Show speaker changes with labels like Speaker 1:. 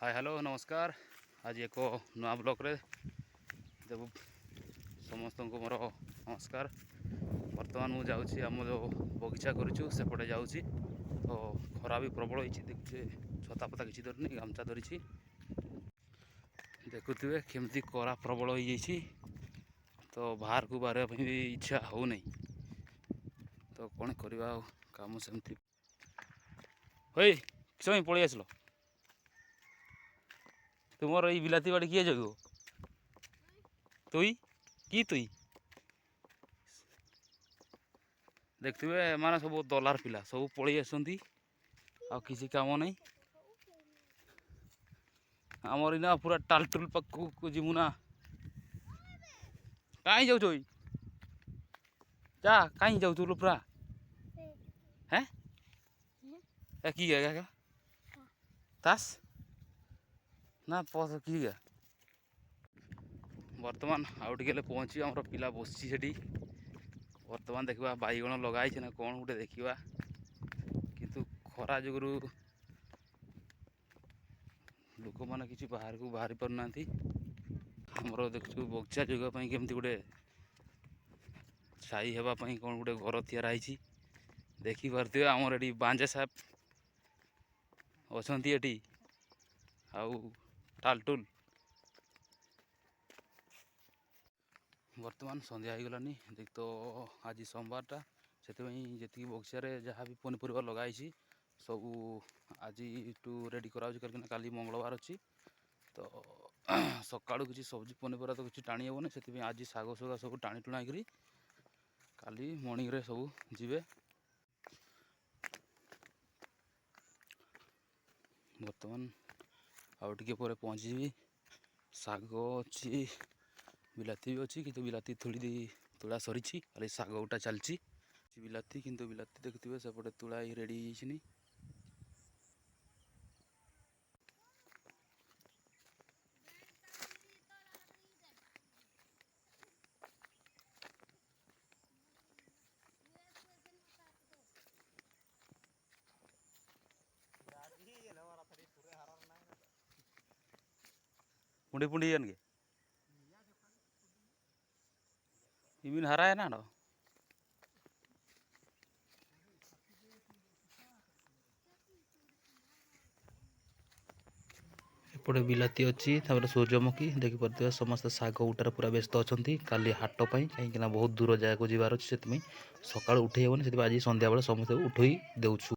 Speaker 1: Hi hello नमस्कार। आज एक नुआ ब्लॉक रे देव समस्त को मोर नमस्कार। बर्तमान मुझे जाऊँगी आम जो बगीचा करूँ सेपटे जाऊँगी तो खरा भी प्रबल होती देखुए छता पता किसी धरनी गामचा धरी देखुए केमती खरा प्रबल हो जाइए तो बाहर को बाहर भी इच्छा हो नहीं तो कौन करवा काम सेमती किस पलि आसल तुमर ये बिलाती बाड़ी किए जगो तुई कि तुई देखिए माने सब दलार पिला सब पलि आसती आ किसी काम नहीं आमर इना पूरा टालटुल पाक जीमु ना कहीं जाऊ जा कहीं जाऊ पूरा हैं कि क्या तास ना पस कि बर्तमान आउ टे पहुँची आम पिला बसची से बर्तमान देखा बैगण लगाई ना कौन गोटे देखा किंतु खरा जुगुरु लोक मैंने किसी बाहर को बाहरी पार ना आमर देखु बगीचा जगह केमती गोटे छाई होगापाई कौन गोटे घर तैयार देखिपे आमर ये बांजे साहेब अच्छा ये आउ टालटुल बर्तमान संध्या हो गलानी देख तो आज सोमवारटा से जी बगीचार जहाँ भी पनीपरिया लगाई सब आज रेडी करा काली मंगलवार अच्छी तो सका किसी सब्जी पनीपरिया तो किसी टाणी हेबनी से आज शाग सुगा सब टाणी टुणा कर काली मर्णिंग रे सब जीवे बर्तमान आउ टे पर पहुँची शाग अच्छी बिलाती भी अच्छी किंतु बिलाती थोड़ी तुला सरी खाली शाग गोटा चलती बिलाती किंतु बिलाती देखुए सेपटे तुला ही रेडी नहीं पुंडी पुंडी के इमिन हरा है ना एपटे बिलाती अच्छी सूर्यमुखी देखिपे समस्त शाग उठार पूरा व्यस्त अच्छा काली हाटपाई कहीं बहुत दूर जगह को जबार अच्छे से सका उठे हेबनी आज सन्ध्या बेले समस्त उठई देछु।